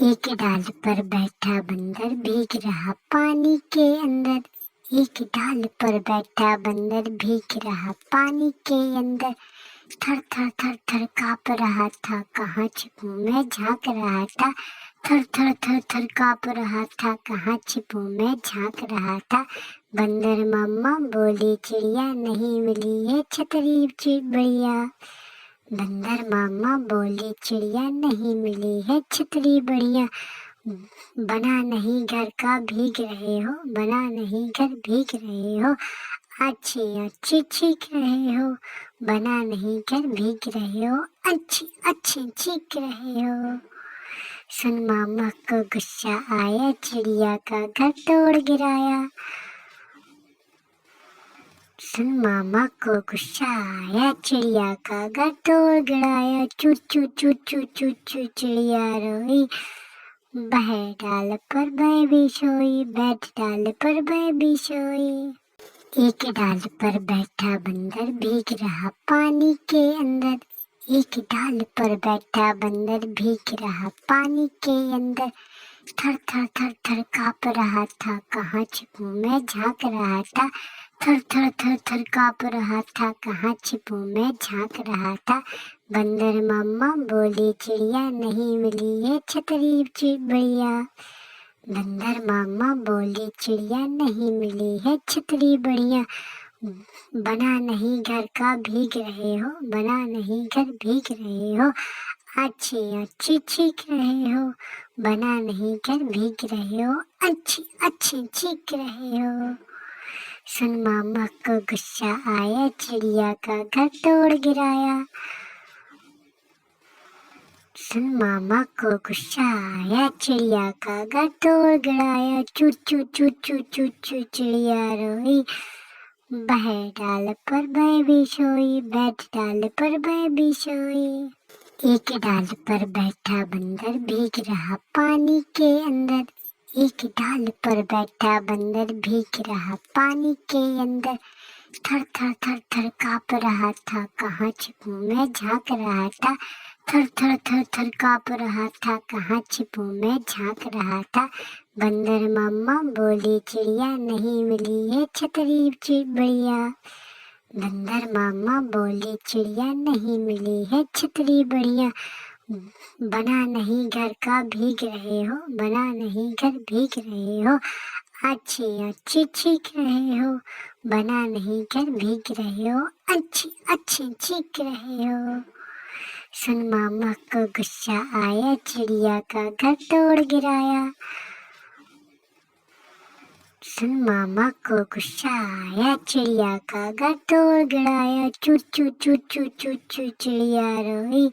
ایک ڈال پر بیٹھا بندر بھیگ رہا پانی کے اندر، ایک ڈال پر بیٹھا بندر بھیگ رہا پانی کے اندر، تھر تھر تھر تھر کانپ رہا تھا، کہاں چھپوں میں جھانک رہا تھا، تھر تھر تھر تھر کانپ رہا تھا، کہاں چھپوں میں جھانک رہا تھا۔ بندر ماما بولی چڑیا نہیں ملی ہے چھتری بڑھیا، بندر ماما بولی چڑیا نہیں ملی ہے چھتری بڑھیا، بنا نہیں گھر کا بھیگ رہے ہو، بنا نہیں گھر بھیگ رہے ہو، اچھی اچھی چیخ رہے ہو، بنا نہیں گھر بھیگ رہے ہو، اچھی اچھی چیخ رہے ہو۔ سن ماما کو غصہ آیا، چڑیا کا گھر توڑ گرایا، سن ماما کو غصہ آیا، چڑیا کا گھر توڑ گرایا، چو چو چو چو چو چو چڑیا روئی، بہ ڈال پر بہ بھی سوئی، بیٹھ ڈال پر بہ بھی سوئی۔ ایک ڈال پر بیٹھا بندر بھیگ رہا پانی کے اندر، ایک ڈال پر بیٹھا بندر بھیگ رہا پانی کے اندر، تھر تھر تھر تھر کانپ رہا تھا، کہاں چھپوں میں جھانک رہا تھا، تھر تھر تھر تھر کانپ رہا تھا، کہاں چھپوں میں جھانک رہا تھا۔ بندر ماما بولی چڑیا نہیں ملی ہے چھتری بڑھیا، بندر ماما بولی چڑیا نہیں ملی ہے چھتری بڑھیا، بنا نہیں گھر کا بھیگ رہے ہو، بنا نہیں گھر بھیگ رہے ہو، اچھی اچھی چیخ رہے ہو، بنا نہیں گھر بھیگ رہے ہو، اچھی اچھی چیخ رہے ہو۔ سن ماما کو غصہ آیا، چڑیا کا گھر توڑ گرایا، سن ماما کو غصہ آیا، چڑیا کا گھر توڑ گرایا، چو چو چو چو چو چو چڑیا روئی، بہ ڈال پر بہ بھی سوئی، بیٹھ ڈال پر بہ بھی سوئی۔ ایک ڈال پر بیٹھا بندر بھیگ رہا پانی کے اندر، ایک ڈال پر بیٹھا بندر بھیگ رہا پانی کے اندر، تھر تھر تھر تھر کانپ رہا تھا، کہاں چھپوں میں جھانک رہا تھا، تھر تھر تھر تھر کانپ رہا تھا، کہاں چھپوں میں جھانک رہا تھا۔ بندر ماما بولی چڑیا نہیں ملی ہے چھتری بڑھیا، بندر ماما بولی چڑیا نہیں ملی ہے چھتری بڑھیا، بنا نہیں گھر کا بھیگ رہے ہو، بنا نہیں گھر بھیگ رہے ہو، اچھی اچھی چیخ رہے ہو، بنا نہیں گھر بھیگ رہے ہو، اچھی اچھی چیخ رہے ہو۔ سن ماما کو غصہ آیا، چڑیا کا گھر توڑ گرایا، سن ماما کو غصہ آیا، چڑیا کا گھر توڑ گرایا، چو چو چو چو چو چو چڑیا روئی،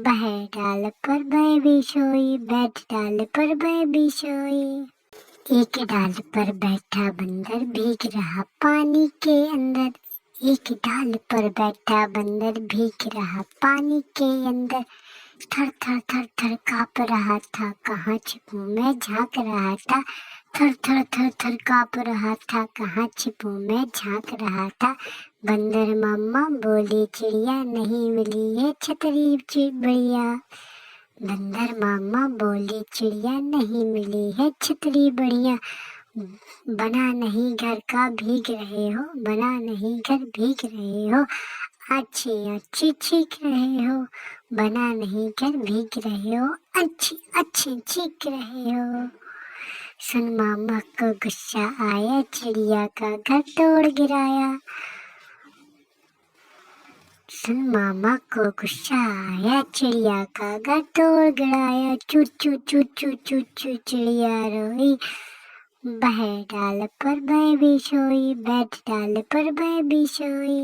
بہ ڈال پر بہ بھی سوئی، بیٹھ ڈال پر بہ بھی سوئی۔ ایک ڈال پر بیٹھا بندر بھیگ رہا پانی کے اندر، ایک ڈال پر بیٹھا بندر بھیگ رہا پانی کے اندر، تھر تھر تھر تھر کانپ رہا تھا، کہاں چھپوں میں جھانک رہا تھا، تھر تھر تھر تھر کانپ رہا تھا، کہاں چھپوں میں جھانک رہا تھا۔ بندر ماما بولی چڑیا نہیں ملی ہے چھتری بڑھیا، بندر ماما بولی چڑیا نہیں ملی ہے چھتری بڑھیا، بنا نہیں گھر کا بھیگ رہے ہو، بنا نہیں گھر بھیگ رہے ہو، اچھی اچھی چیخ رہے ہو، بنا نہیں گھر بھیگ رہے ہو، اچھی اچھی چیخ رہے ہو۔ سن ماما کو غصہ آیا، چڑیا کا گھر توڑ گرایا، سن ماما کو غصہ آیا، چڑیا کا گھر توڑ گرایا، چو چو چو چو چو چو چڑیا روئی، بہ ڈال پر بہ بھی سوئی، بیٹھ ڈال پر بہ بھی سوئی۔